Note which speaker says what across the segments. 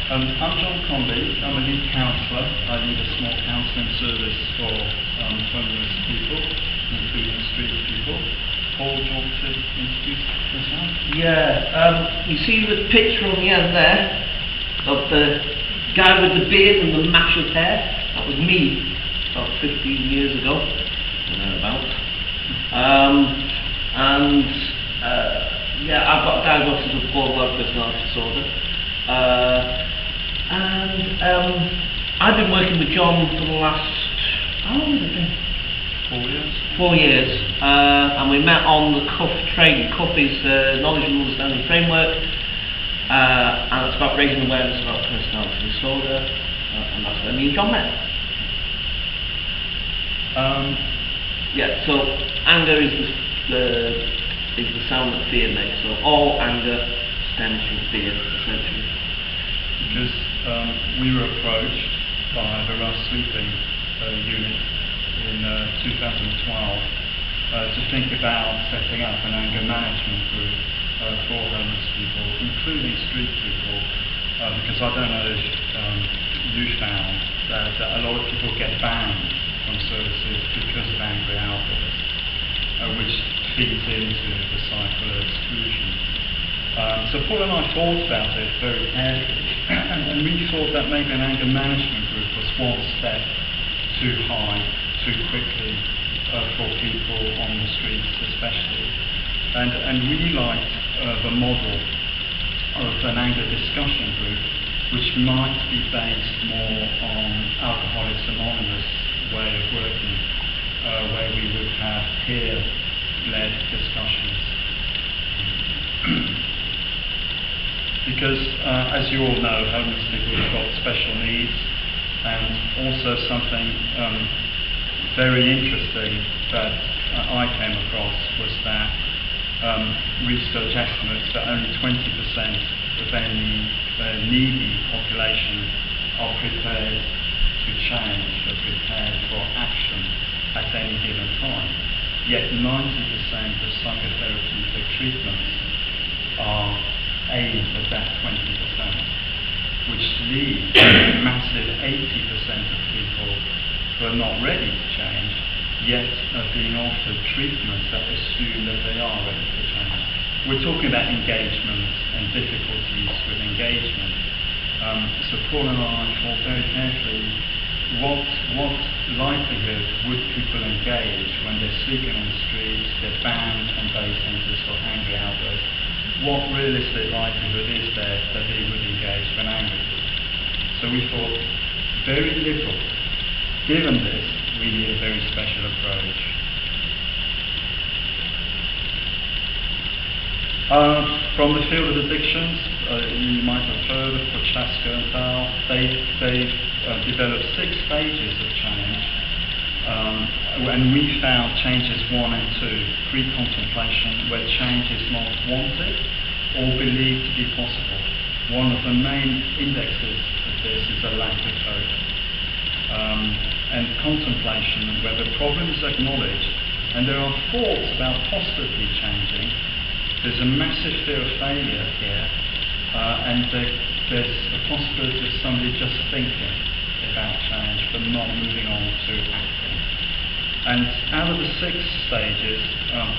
Speaker 1: I'm John Conley. I'm a lead counsellor. I lead a small counselling service for homeless people, including street people. Paul, do you want to introduce yourself?
Speaker 2: Yeah, you see the picture on the end there of the guy with the beard and the mash of hair? That was me about 15 years ago, or thereabouts. Yeah, I've got a diagnosis of borderline personality disorder. I've been working with John for the last, how long has it been?
Speaker 1: 4 years.
Speaker 2: 4 years. And we met on the CUF training. CUF is Knowledge and Understanding Framework. And it's about raising awareness about personality disorder. And that's where me and John met. Yeah, so anger is the sound that fear makes. So all anger stems from fear, essentially.
Speaker 1: Because we were approached by the Rough Sleeping unit in 2012 to think about setting up an anger management group for homeless people, including street people, because I don't know if you found that a lot of people get banned from services because of angry outbursts, which feeds into the cycle of exclusion. So Paul and I thought about it very carefully, and we thought that maybe an anger management group was one step too high, too quickly for people on the streets especially. And we liked the model of an anger discussion group, which might be based more on Alcoholics Anonymous way of working, where we would have peer-led discussions. Because, as you all know, homeless people have got special needs, and also something very interesting that I came across was that research estimates that only 20% of any needy population are prepared to change, are prepared for action at any given time. Yet 90% of psychotherapeutic treatments are aimed at that 20%, which leaves a massive 80% of people who are not ready to change, yet are being offered treatments that assume that they are ready to change. We're talking about engagement and difficulties with engagement. So Paul and I thought very carefully, what likelihood would people engage when they're sleeping on the streets, they're banned from day centres for angry outbursts? What realistic likelihood is there that they would engage when angry? So we thought, very little. Given this, we need a very special approach. From the field of addictions, you might have heard of Prochaska and Tal. They've developed 6 stages of change, and we found changes 1 and 2, pre-contemplation, where change is not wanted or believed to be possible. One of the main indexes of this is a lack of hope. And contemplation, where the problem is acknowledged and there are thoughts about possibly changing. There's a massive fear of failure here, and there's a possibility of somebody just thinking about change but not moving on to acting. And out of the 6 stages,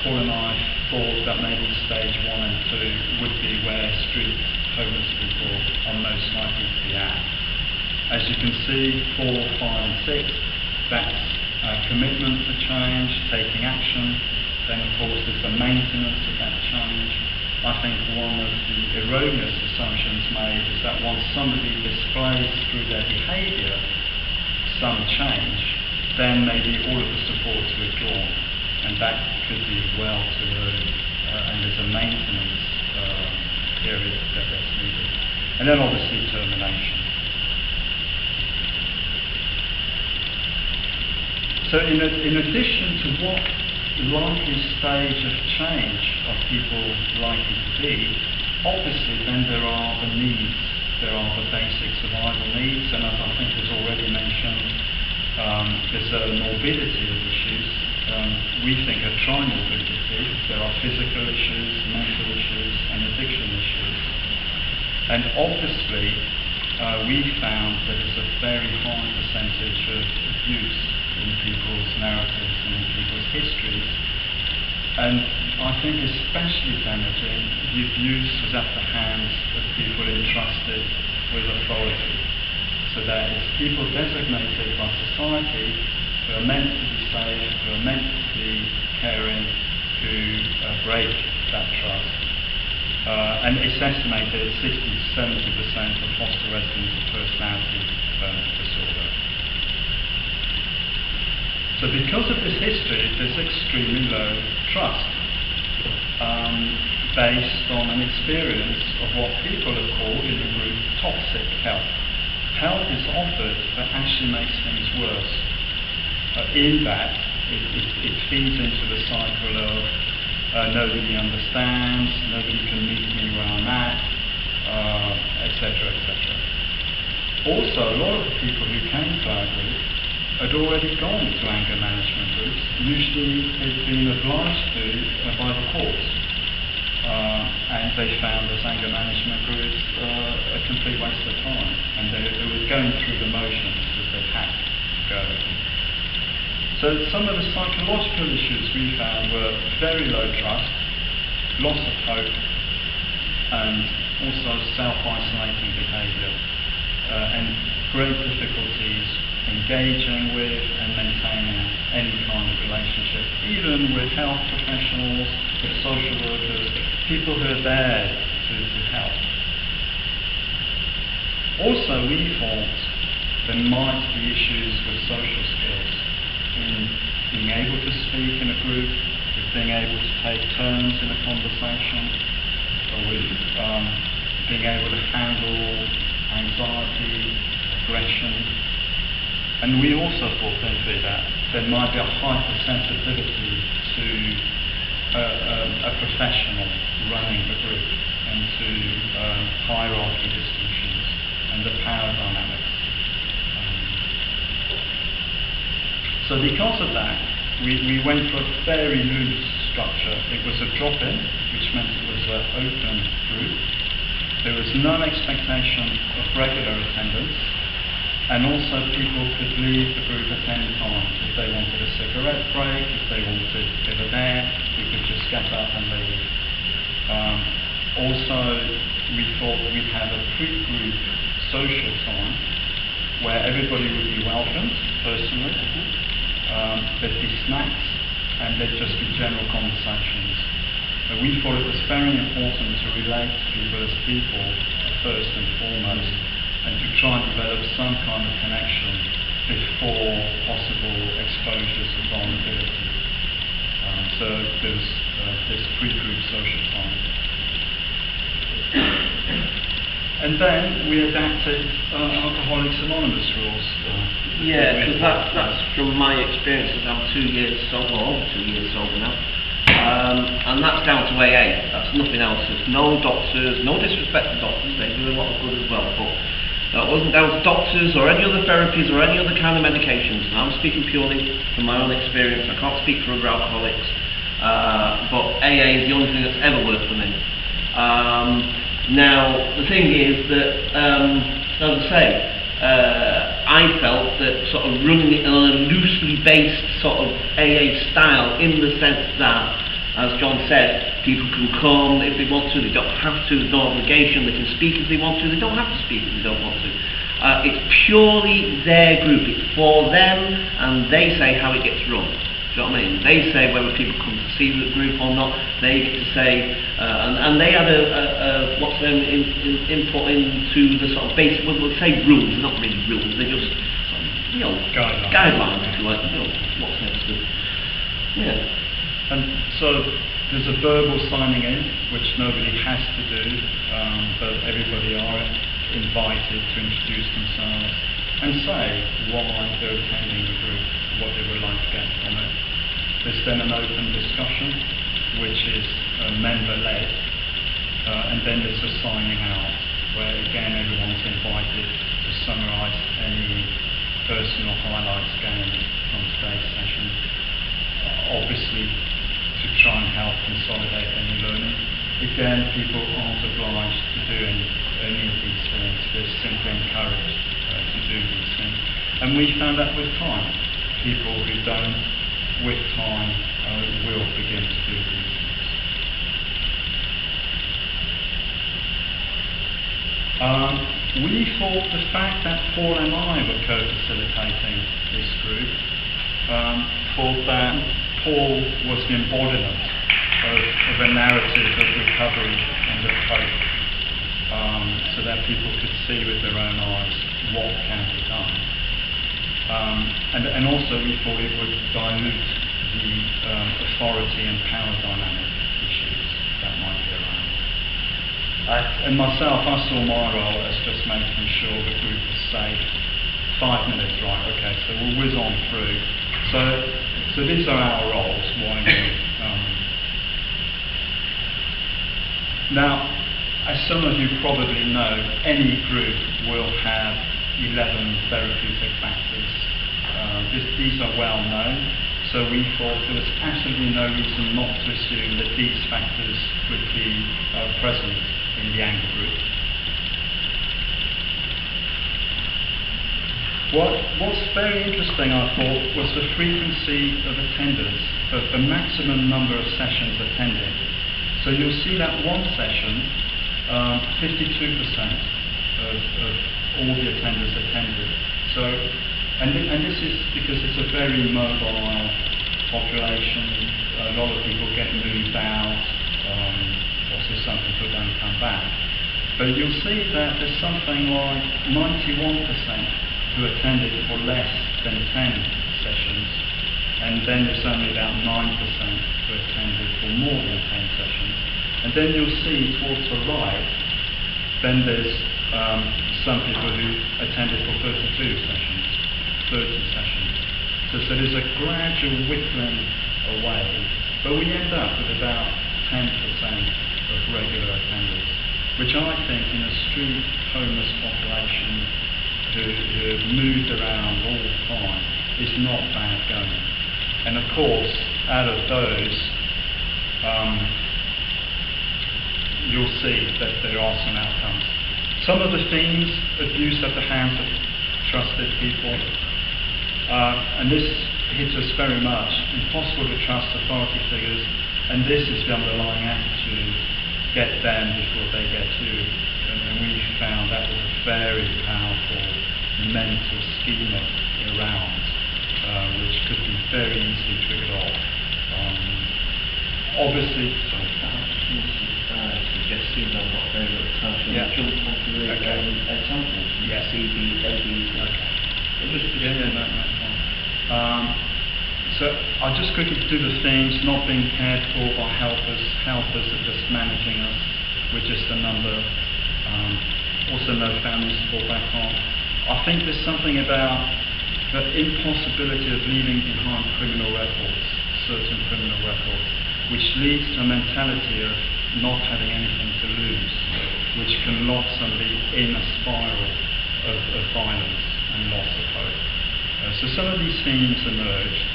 Speaker 1: Paul and I thought that maybe stage 1 and 2 would be where street homeless people are most likely to be at. As you can see, 4, 5 and 6, that's commitment to change, taking action. Then of course there's the maintenance of that change. I think one of the erroneous assumptions made is that once somebody displays through their behaviour some change, then maybe all of the support's withdrawn, and that could be well too early, and there's a maintenance period that's needed. And then obviously termination. So in addition to what likely stage of change are people likely to be, obviously then there are the needs, there are the basic survival needs, and as I think was already mentioned, there's a morbidity of issues. We think of tri-morbidity. There are physical issues, mental issues, and addiction issues. And obviously we found that there's a very high percentage of abuse in people's narratives and in people's histories. And I think especially damaging, the abuse was at the hands of people entrusted with authority. So that is people designated by society who are meant to be safe, who are meant to be caring, who break that trust. And it's estimated 60 to 70% of hostel residents have personality disorder. So because of this history, there's extremely low trust, based on an experience of what people have called in the group toxic help. Help is offered that actually makes things worse. In that, it feeds into the cycle of nobody understands, nobody can meet me where I'm at, etc., etc. Also, a lot of the people who came to our group had already gone to anger management groups. Usually they'd been obliged to by the courts, and they found this anger management groups a complete waste of time, and they were going through the motions because they had to go. So some of the psychological issues we found were very low trust, loss of hope, and also self-isolating behaviour, and great difficulties engaging with and maintaining any kind of relationship, even with health professionals, with social workers, people who are there to help. Also, we thought there might be issues with social skills, in being able to speak in a group, with being able to take turns in a conversation, or with being able to handle anxiety, aggression. And we also thought that there might be a hypersensitivity to a professional running the group, and to hierarchy distinctions and the power dynamics. So because of that, we went for a very loose structure. It was a drop-in, which meant it was an open group. There was no expectation of regular attendance. And also people could leave the group at any time. If they wanted a cigarette break, if they wanted a bit of air, we could just get up and leave. Also, we thought we'd have a pre-group social time where everybody would be welcomed personally. There'd be snacks, and there'd just be general conversations. We thought it was very important to relate to people as people first and foremost, and to try and develop some kind of connection before possible exposures of vulnerability. So there's this pre-group social time. And then we adapted Alcoholics Anonymous rules.
Speaker 2: Yeah, because that's from my experience, as I'm 2 years sober, over 2 years sober now. And that's down to AA, that's nothing else. There's no doctors, no disrespect to doctors, they do a lot of good as well, but that wasn't down to doctors or any other therapies or any other kind of medications. And I'm speaking purely from my own experience. I can't speak for other alcoholics, but AA is the only thing that's ever worked for me. Now, the thing is that, as I say, I felt that sort of running it on a loosely based sort of AA style, in the sense that, as John said, people can come if they want to, they don't have to, there's no obligation, they can speak if they want to, they don't have to speak if they don't want to. It's purely their group, it's for them, and they say how it gets run. Do you know what I mean? They say whether people come to see the group or not, they get to say, and they had what's their input into the sort of basic, we'll say rules, they're not really rules, they're just, you know, guidelines, if you like, you know, what's next to. Yeah.
Speaker 1: And so there's a verbal signing in, which nobody has to do, but everybody are invited to introduce themselves and say why they're attending the group, what they would like to get from it. There's then an open discussion, which is member-led, and then there's a signing out, where again everyone's invited to summarise any personal highlights gained from today's session. Obviously, to try and help consolidate any learning. Again, people aren't obliged to do any of these things. they're simply encouraged to do these things. And we found that with time, people who don't, with time, will begin to do these things. We thought the fact that Paul and I were co-facilitating this group, thought that Paul was the embodiment of a narrative of recovery and of hope, so that people could see with their own eyes what can be done. And also we thought it would dilute the authority and power dynamic issues that might be around. And myself, I saw my role as just making sure the group was safe. 5 minutes, right, okay, so we'll whiz on through. So these are our roles, Now, as some of you probably know, any group will have 11 therapeutic factors. These are well known, so we thought there was absolutely no reason not to assume that these factors would be present in the anger group. What's very interesting, I thought, was the frequency of attendance, of the maximum number of sessions attended. So you'll see that one session, 52% of all the attenders attended. So, and this is because it's a very mobile population. A lot of people get moved out. Also, some people don't come back. But you'll see that there's something like 91% who attended for less than 10 sessions, and then there's only about 9% who attended for more than 10 sessions. And then you'll see towards the right, then there's some people who attended for 30 sessions. So there's a gradual whittling away, but we end up with about 10% of regular attenders, which I think in a street homeless population who have moved around all the time is not bad going. And of course, out of those, you'll see that there are some outcomes. Some of the themes: abuse at the hands of trusted people, and this hits us very much. Impossible to trust authority figures, and this is the underlying attitude: get them before they get you. And we found that was a very powerful mental schema around, which could be very easily triggered off. Obviously, sorry.
Speaker 2: Suggestions I've got very little time to jump onto the examples.
Speaker 1: Yes. So I'll just quickly do the themes: not being cared for by helpers are just managing us. We're just a number. Also no family support back home. I think there's something about the impossibility of leaving behind criminal records, certain criminal records, which leads to a mentality of not having anything to lose, which can lock somebody in a spiral of violence and loss of hope. So some of these themes emerged.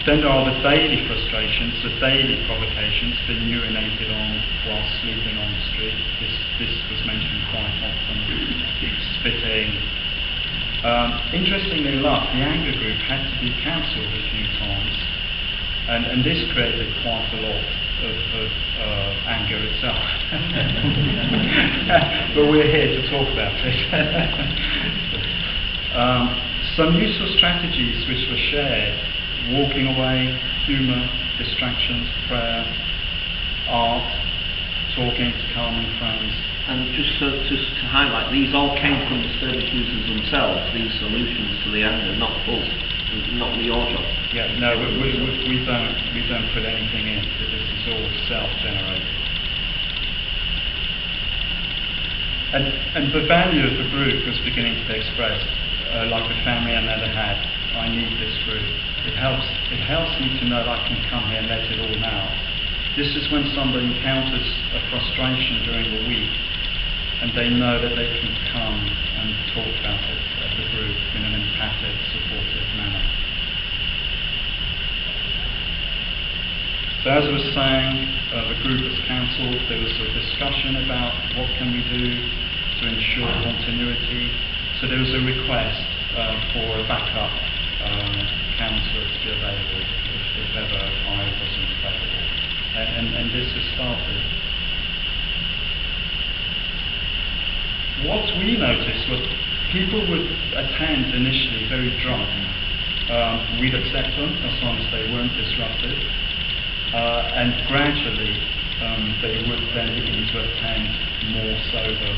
Speaker 1: Then there are the daily frustrations, the daily provocations, being urinated on while sleeping on the street. This was mentioned quite often. Spitting. Interestingly enough, the anger group had to be cancelled a few times, and this created quite a lot of anger itself. But we're here to talk about it. Some useful strategies which were shared: walking away, humour, distractions, prayer, art, talking to calming friends.
Speaker 2: And just to highlight, these all came from the service users themselves, these solutions to the anger, not us, not your job.
Speaker 1: Yeah, no, we don't put anything in. This is all self-generated. And the value of the group was beginning to be expressed, like the family I never had. I need this group. It helps me to know that I can come here and let it all out. This is when somebody encounters a frustration during the week, and they know that they can come and talk about it as a group in an empathic, supportive manner. So as I was saying, the group was cancelled. There was a discussion about what can we do to ensure continuity. So there was a request for a backup counsellor to be available if ever I wasn't available. And this was started. What we noticed was people would attend initially very drunk. We'd accept them as long as they weren't disruptive. And gradually they would then begin to attend more sober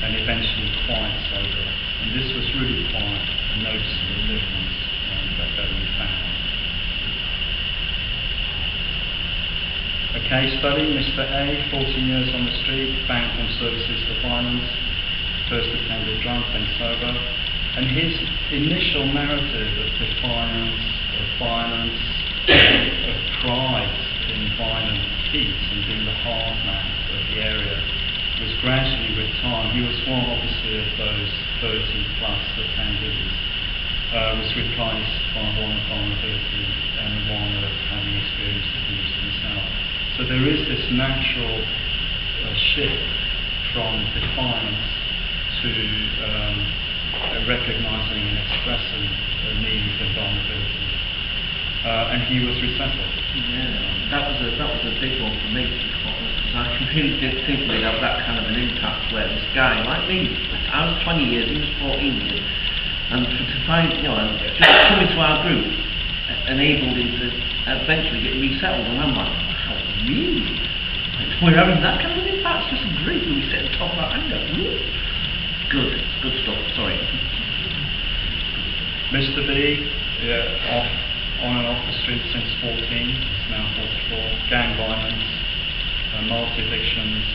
Speaker 1: and eventually quite sober. And this was really quite a noticeable difference that we found. A case study, Mr. A, 14 years on the street, banned from services for violence, first attended drunk, then sober. And his initial narrative of defiance, of violence, of pride in violent feats and being the hard man of the area was gradually with time. He was one obviously of those 30 plus attendees, was replaced by one of vulnerability and one of having experienced abuse himself. So there is this natural shift from defiance to recognizing and expressing a need and vulnerability. And he was resettled.
Speaker 2: Yeah, that was a big one for me, to be quite honest, because I really didn't think we'd have that kind of an impact where this guy, like me, I was 20 years, he was 14 years, and to find, just coming to our group enabled him to eventually get resettled, and I'm like, wow, really? Like, we're having that kind of an impact? It's just a group where we sit and talk about anger. Good stuff, sorry.
Speaker 1: Mr. B, on and off the street since 14, he's now 44, gang violence, multi-addictions.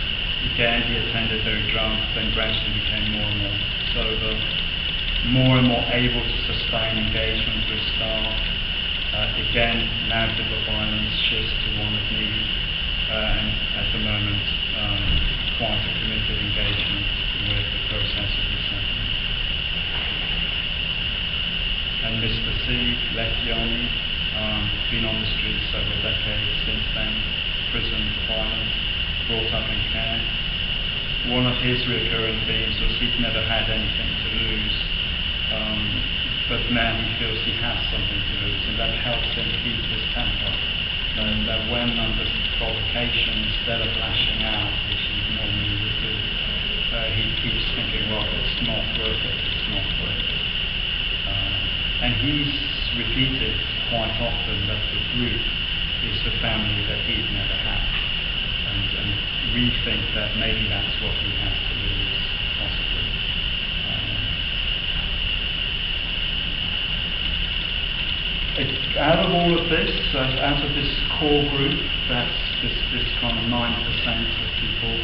Speaker 1: Again, he attended very drunk, then gradually became more and more sober, more and more able to sustain engagement with staff. Again, narrative of violence shifts to one of need, and at the moment, quite a committed engagement with the process of resettlement. And Mr. C, left the army, been on the streets several decades since then, prison, violence, brought up in care. One of his recurring themes was he'd never had anything to lose, but now he feels he has something to lose, and that helps him keep his temper. That when under provocation, instead of lashing out, which he normally would do, he keeps thinking, well, it's not worth it, it's not worth it. And he's repeated quite often that the group is the family that he'd never had. And we think that maybe that's what he has to lose, possibly. Out of all of this, out of this core group, that's this kind of 9% of people,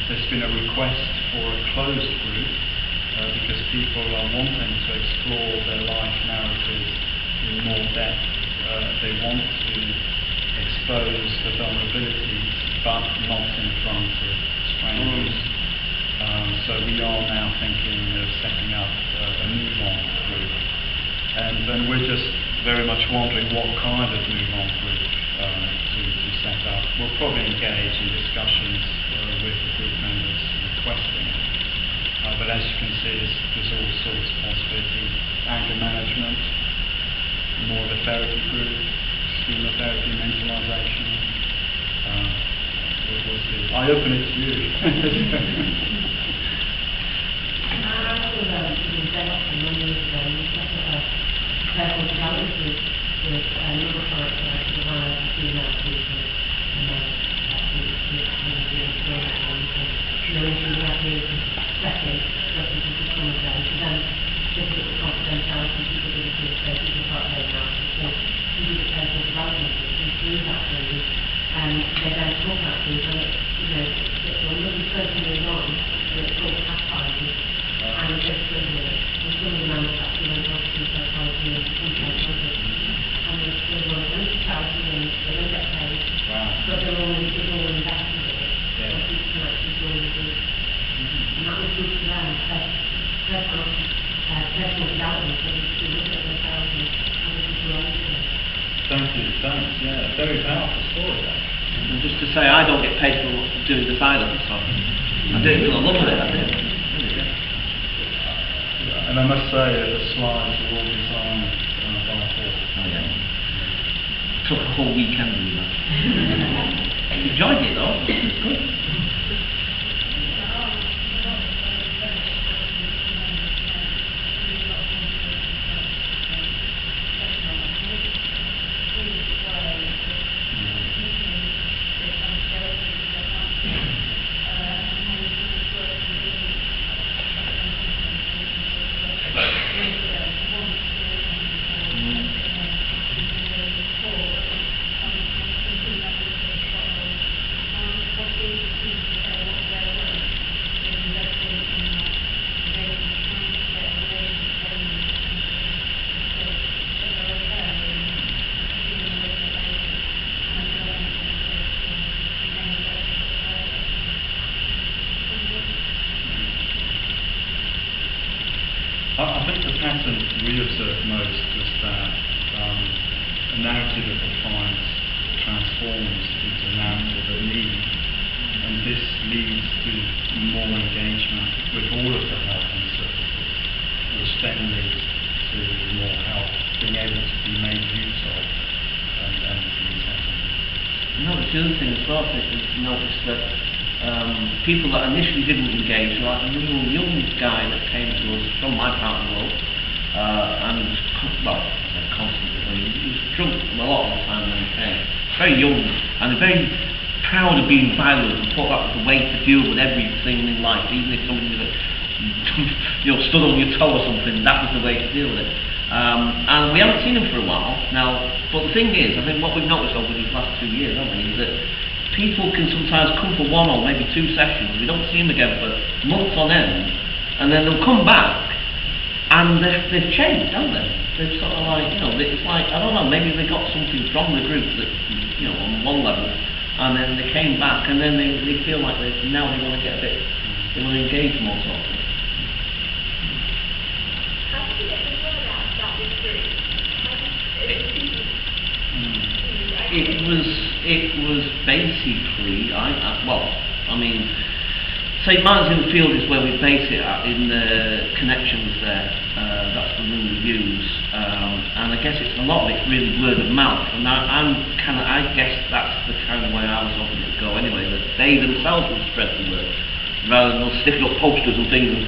Speaker 1: there's been a request for a closed group, because people are wanting to explore their life narratives in more depth. They want to expose the vulnerabilities, but not in front of strangers. So we are now thinking of setting up a move-on group. And then we're just very much wondering what kind of move-on group to set up. We'll probably engage in discussions with the group members requesting it. But as you can see, there's all sorts of possibilities. Anger management, more of a therapy group, schema therapy, mentalization. We'll see. I open it to you.
Speaker 3: Personal development with another character, Johanna, a female speaker, and then she was having setting, looking to become a girl. She then difficult with confidentiality, people didn't feel safe, people felt very nasty. So she did the personal development and through that really, they then talk about things, and it's another 20 years on, and it's called catchphrases. And it goes through here. And some of the members actually went off to psychology and some psychology. And they were going to charity and they don't get paid.
Speaker 1: Wow.
Speaker 3: But they're all invested in it. Yeah. So people can actually join the group. And that was good to them. Personal development, so they look at themselves and how they can grow into it.
Speaker 1: Thank you, thanks. Yeah, very powerful story, actually.
Speaker 2: And just to say, I don't get paid for doing this either, so I do it because I love it. I do. Really do.
Speaker 1: And I must say, the slides were all designed by Paul.
Speaker 2: Oh yeah. Took a whole weekend doing that. Enjoyed it though. It was good.
Speaker 1: I think the pattern we observe most is that a narrative of defiance transforms into a narrative of need, and this leads to more engagement with all of the help and services, which then leads to more help being able to be made use of and being settled.
Speaker 2: Notice the other thing as well, is notice that people that initially didn't engage, like a real young guy that came to us from my part of the world, and he was, constantly, he was drunk a lot of the time when he came. Very young, and very proud of being violent, and thought that was the way to deal with everything in life, even if somebody that, stood on your toe or something, that was the way to deal with it. And we haven't seen him for a while now, but the thing is, I think what we've noticed over these last 2 years, haven't we, is that people can sometimes come for 1 or maybe 2 sessions, we don't see them again for months on end, and then they'll come back and they've changed, haven't they? They've sort of like, it's like, I don't know, maybe they got something from the group that, on one level, and then they came back, and then they feel like now they want to get a bit, they want to engage more sort of thing.
Speaker 4: How did you get the word out about this group?
Speaker 2: It was basically, St. Martin's in the Field is where we base it at, in the connections there. That's the room we use, and I guess it's a lot of it's really word of mouth. And I guess that's the kind of way I was hoping it would go anyway. That they themselves would spread the word rather than sticking up posters and things.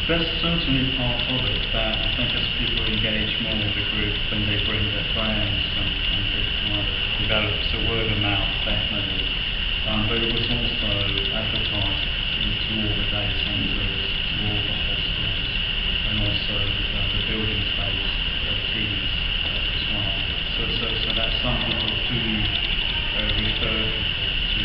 Speaker 1: That's certainly part of it. That I think as people engage more with the group, then they bring their friends and it kind of develops a word of mouth, definitely. But it was also advertised to all the day centres, to all the hostels, and also the building space teams as well. So that some people do refer to.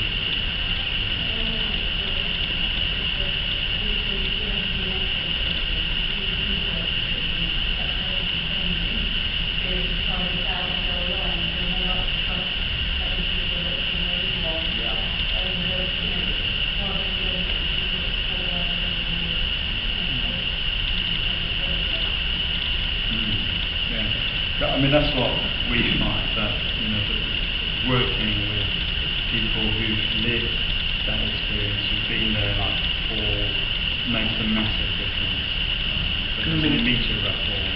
Speaker 1: I mean, that's what we find, that working with people who've lived that experience, who've been there like before, makes a massive difference. Because you meet your rapport.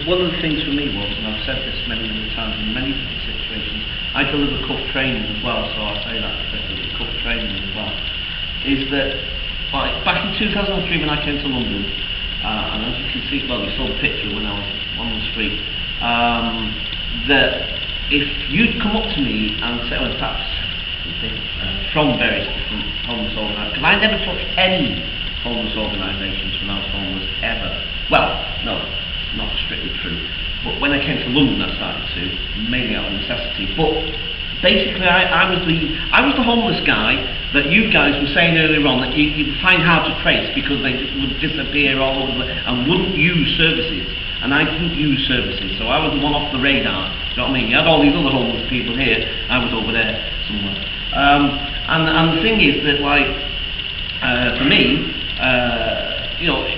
Speaker 2: One of the things for me was, and I've said this many times in many different situations, I deliver CUF training as well, so I say that the CUF training as well, is that back in 2003 when I came to London, and as you can see, well, you saw the picture when I was on the street, that if you'd come up to me and say, well, perhaps from various different homeless organisations, because I never touched any homeless organisations when I was homeless, ever. Well, no, not strictly true. But when I came to London, I started to, mainly out of necessity. But basically, I was the homeless guy that you guys were saying earlier on that you find hard to trace because they would disappear all over and wouldn't use services. And I didn't use services, so I was the one off the radar. You know what I mean? You had all these other homeless people here, I was over there somewhere. And the thing is that, for me,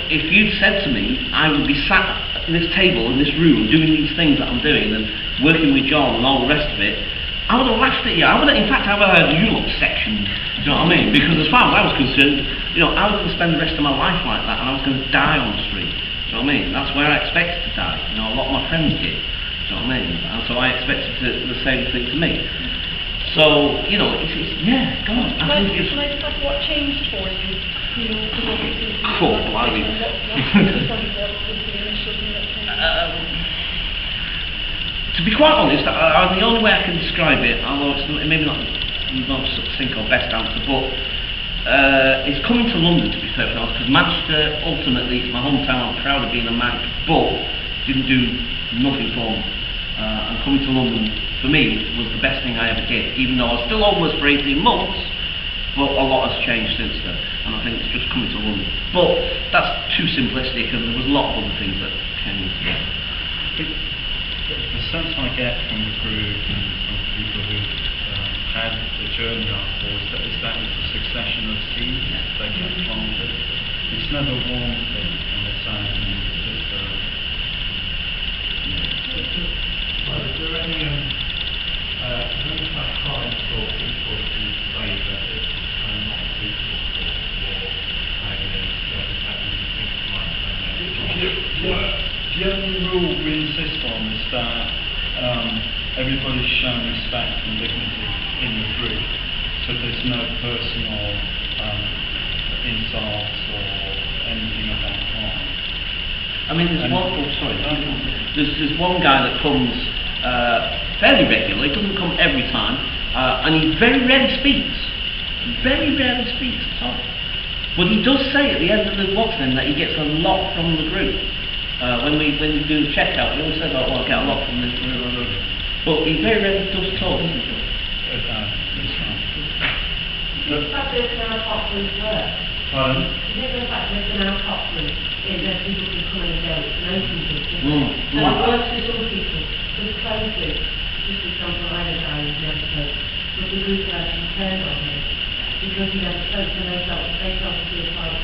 Speaker 2: if you'd said to me, I would be sat at this table in this room doing these things that I'm doing, and working with John and all the rest of it, I would have laughed at you. In fact, I would have had you lot sectioned. Do you know what I mean? Because as far as I was concerned, I was going to spend the rest of my life like that, and I was going to die on the street. Do you know what I mean? That's where I expected to die. A lot of my friends did. Do you know what I mean? And so I expected the same thing to me. So, it's yeah, go on.
Speaker 4: Can I just ask what changed for you? Because obviously
Speaker 2: Cool, blimey. To be quite honest, the only way I can describe it, although it's maybe not the most succinct or best answer, but it's coming to London, to be perfectly honest, because Manchester, ultimately, it's my hometown. I'm proud of being a Manc, but didn't do nothing for me. And coming to London, for me, was the best thing I ever did, even though I was still homeless for 18 months, but a lot has changed since then, and I think it's just coming to London. But that's too simplistic, and there was a lot of other things that came into it.
Speaker 1: The sense I get from the group and from people who've had the journey afterwards is that it's a succession of seeds that get planted. It's never one thing on its own. It's just
Speaker 5: Well, is there any crimes or people who say that it's not suitable for
Speaker 1: the only rule we insist on is that everybody's shown respect and dignity in the group, so there's no personal insults or anything of that kind.
Speaker 2: I mean, there's one guy that comes fairly regularly, doesn't come every time, and he very rarely speaks. Very rarely speaks at all. But he does say at the end of the Watson that he gets a lot from the group. When we do the checkout, he always says, "Oh, well, I get a lot from this." But he very rarely does talk, doesn't he?
Speaker 1: That's right.
Speaker 3: The fact that it's now popular work.
Speaker 1: Pardon?
Speaker 3: Is it the fact that it's now popular is that people can come and go, it's an open business. And it works for some people. For the closed group, just for example, I had a guy who's never spoke, but the group actually turned on him because he never spoke, and they felt to feel like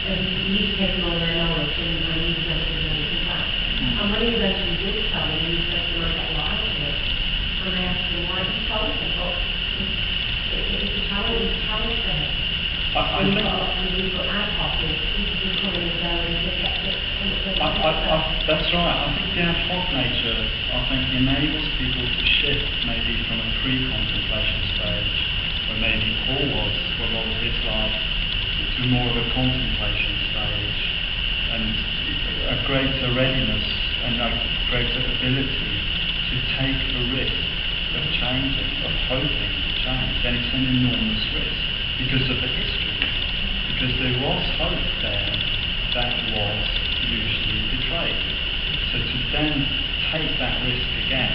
Speaker 3: he'd taken all their knowledge and he was never given anything back. And when he eventually did tell them, he said to them, I got a lot out of it. And they asked him why he told them, but it's a challenge for him. We've got ad hoc, people can come in and go and they get it.
Speaker 1: That's right. I think the ad hoc nature, enables people to shift maybe from a pre-contemplation stage, where maybe Paul was for a lot of his life, to more of a contemplation stage, and a greater readiness and a greater ability to take the risk of changing, of hoping to change. And it's an enormous risk because of the history, because there was hope there that was usually betrayed. So to then take that risk again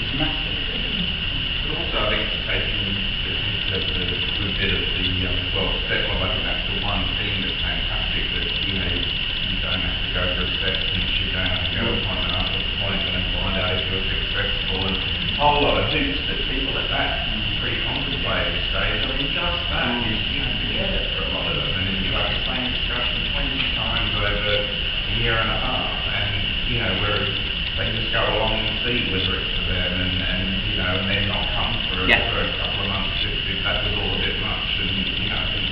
Speaker 1: is massive.
Speaker 6: But also I think taking the good bit of the 12 step, I think that's the one thing that's fantastic, that you don't have to go for a step and you don't have to go upon another point and then find out if you're successful, and a whole lot of hoops that people at that pre-contemplative stage, just that, you forget it for a lot of them, and then you have the same discussion 20 times over a year and a half, and whereas they just go along and see whether it's for them, and then not come for a couple of months if that was all a bit much, and I think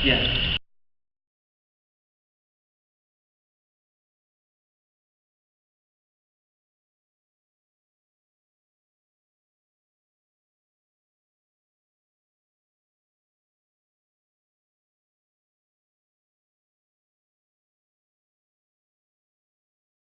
Speaker 2: Yeah.